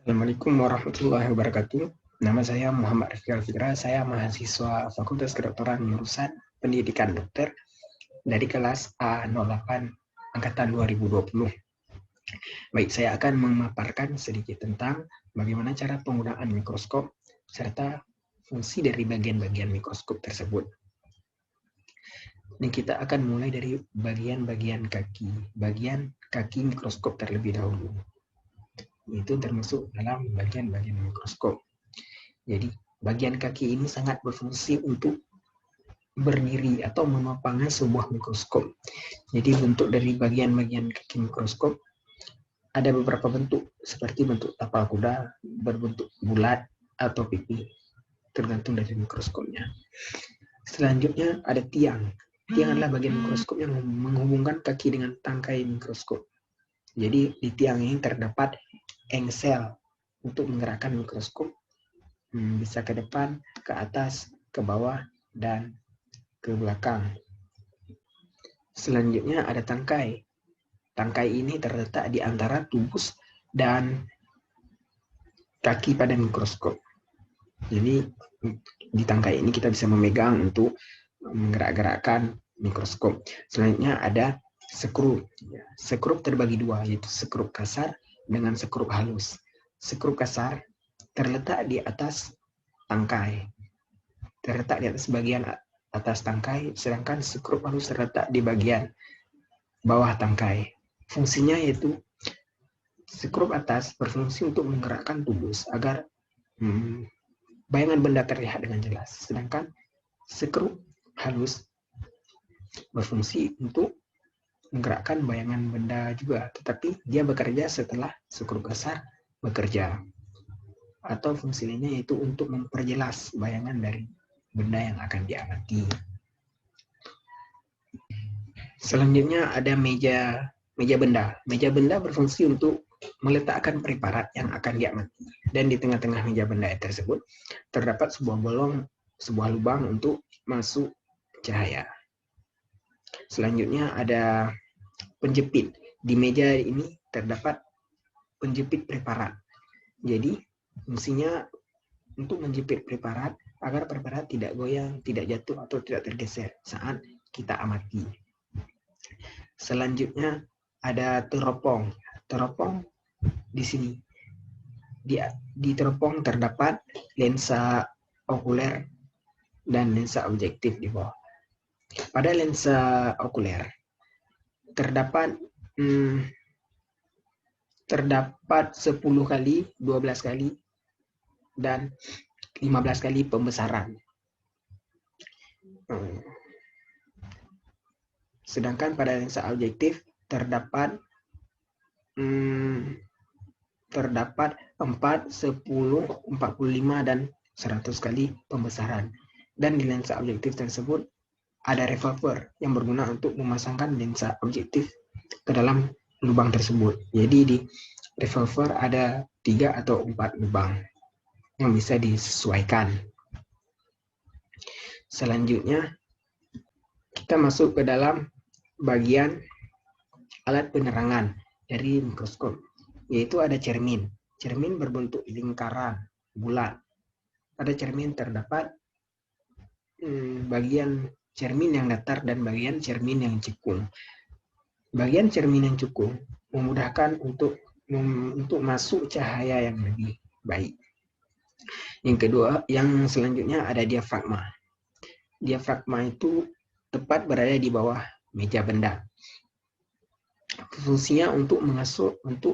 Assalamualaikum warahmatullahi wabarakatuh. Nama saya Muhammad Rifki Alfitra. Saya mahasiswa Fakultas Kedokteran jurusan Pendidikan Dokter dari kelas A08 angkatan 2020. Baik, saya akan memaparkan sedikit tentang bagaimana cara penggunaan mikroskop serta fungsi dari bagian-bagian mikroskop tersebut. Dan kita akan mulai dari bagian-bagian kaki. Bagian kaki mikroskop terlebih dahulu. Itu termasuk dalam bagian-bagian mikroskop. Jadi bagian kaki ini sangat berfungsi untuk berdiri atau menopangkan sebuah mikroskop. Jadi bentuk dari bagian-bagian kaki mikroskop ada beberapa bentuk, seperti bentuk tapal kuda, berbentuk bulat atau pipi, tergantung dari mikroskopnya. Selanjutnya ada tiang. Tiang adalah bagian mikroskop yang menghubungkan kaki dengan tangkai mikroskop. Jadi di tiang ini terdapat engsel untuk menggerakkan mikroskop, bisa ke depan, ke atas, ke bawah, dan ke belakang. Selanjutnya ada tangkai. Tangkai ini terletak di antara tubus dan kaki pada mikroskop. Jadi di tangkai ini kita bisa memegang untuk menggerak-gerakkan mikroskop. Selanjutnya ada sekrup. Sekrup terbagi dua, yaitu sekrup kasar dengan sekrup halus. Sekrup kasar terletak di atas tangkai, terletak di atas bagian atas tangkai, sedangkan sekrup halus terletak di bagian bawah tangkai. Fungsinya yaitu sekrup atas berfungsi untuk menggerakkan tubus agar bayangan benda terlihat dengan jelas, sedangkan sekrup halus berfungsi untuk menggerakkan bayangan benda juga, tetapi dia bekerja setelah sekrup kasar bekerja. Atau fungsi lainnya yaitu untuk memperjelas bayangan dari benda yang akan diamati. Selanjutnya ada meja benda. Meja benda berfungsi untuk meletakkan preparat yang akan diamati. Dan di tengah-tengah meja benda tersebut terdapat sebuah lubang untuk masuk cahaya. Selanjutnya ada penjepit. Di meja ini terdapat penjepit preparat. Jadi fungsinya untuk menjepit preparat agar preparat tidak goyang, tidak jatuh, atau tidak tergeser saat kita amati. Selanjutnya ada teropong. Teropong di sini. Di teropong terdapat lensa okuler dan lensa objektif di bawah. Pada lensa okuler terdapat 10 kali, 12 kali, dan 15 kali pembesaran. Sedangkan pada lensa objektif terdapat 4, 10, 45, dan 100 kali pembesaran. Dan di lensa objektif tersebut ada revolver yang berguna untuk memasangkan lensa objektif ke dalam lubang tersebut. Jadi di revolver ada 3 atau 4 lubang yang bisa disesuaikan. Selanjutnya kita masuk ke dalam bagian alat penerangan dari mikroskop, yaitu ada cermin. Cermin berbentuk lingkaran bulat. Pada cermin terdapat bagian cermin yang datar dan bagian cermin yang cekung. Bagian cermin yang cekung memudahkan untuk masuk cahaya yang lebih baik. Yang selanjutnya ada diafragma. Diafragma itu tepat berada di bawah meja benda. Fungsinya untuk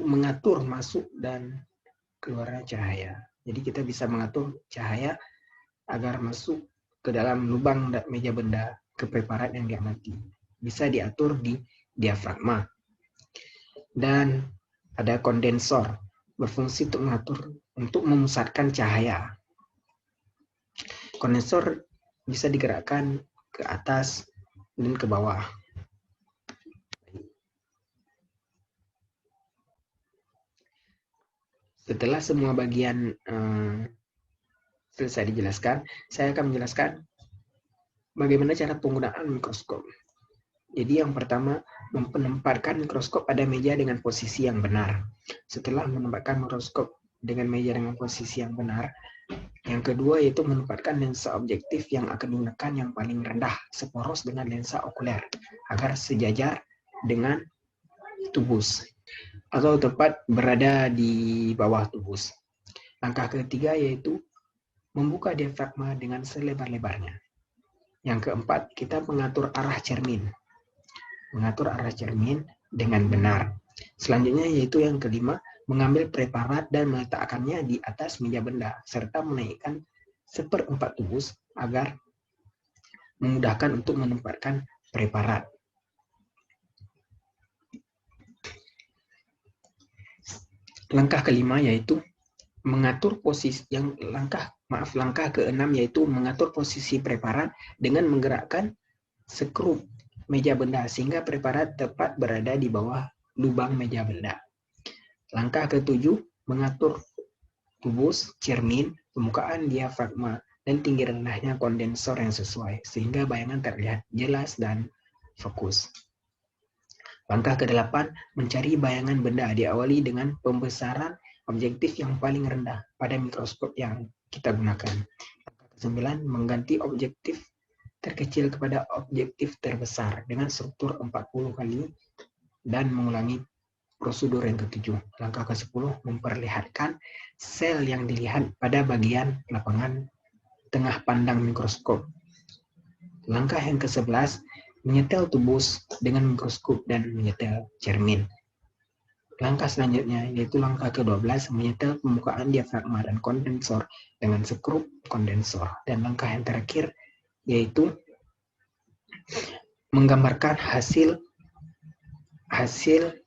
mengatur masuk dan keluarnya cahaya. Jadi kita bisa mengatur cahaya agar masuk ke dalam lubang meja benda ke preparat yang diamati. Bisa diatur di diafragma. Dan ada kondensor, berfungsi untuk memusatkan cahaya. Kondensor bisa digerakkan ke atas dan ke bawah. Setelah semua bagian selesai dijelaskan, saya akan menjelaskan bagaimana cara penggunaan mikroskop. Jadi yang pertama, menempatkan mikroskop pada meja dengan posisi yang benar. Setelah menempatkan mikroskop dengan meja dengan posisi yang benar. Yang kedua yaitu menempatkan lensa objektif yang akan digunakan yang paling rendah, seporos dengan lensa okuler, agar sejajar dengan tubus atau tepat berada di bawah tubus. Langkah ketiga yaitu membuka diafragma dengan selebar-lebarnya. Yang keempat, kita mengatur arah cermin. Mengatur arah cermin dengan benar. Selanjutnya yaitu yang kelima, mengambil preparat dan meletakkannya di atas meja benda, serta menaikkan 1/4 tubus agar memudahkan untuk menempatkan preparat. Langkah kelima yaitu mengatur posisi langkah keenam yaitu mengatur posisi preparat dengan menggerakkan skrup meja benda sehingga preparat tepat berada di bawah lubang meja benda. Langkah ketujuh, mengatur tubus, cermin, permukaan diafragma, dan tinggi rendahnya kondensor yang sesuai, sehingga bayangan terlihat jelas dan fokus. Langkah ke-8, mencari bayangan benda diawali dengan pembesaran objektif yang paling rendah pada mikroskop yang kita gunakan. Langkah ke-9, mengganti objektif terkecil kepada objektif terbesar dengan struktur 40 kali dan mengulangi prosedur yang ke-7. Langkah ke-10, memperlihatkan sel yang dilihat pada bagian lapangan tengah pandang mikroskop. Langkah yang ke-11, menyetel tubus dengan mikroskop dan menyetel cermin. Langkah selanjutnya yaitu langkah ke-12, menyetel permukaan diafragma dan kondensor dengan skrup kondensor. Dan langkah yang terakhir yaitu menggambarkan hasil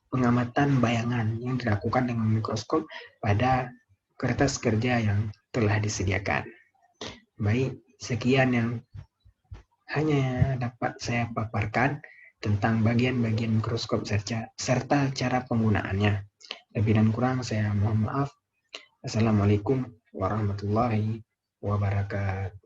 pengamatan bayangan yang dilakukan dengan mikroskop pada kertas kerja yang telah disediakan. Baik, sekian yang hanya dapat saya paparkan tentang bagian-bagian mikroskop serta cara penggunaannya. Lebih dan kurang saya mohon maaf. Assalamualaikum warahmatullahi wabarakatuh.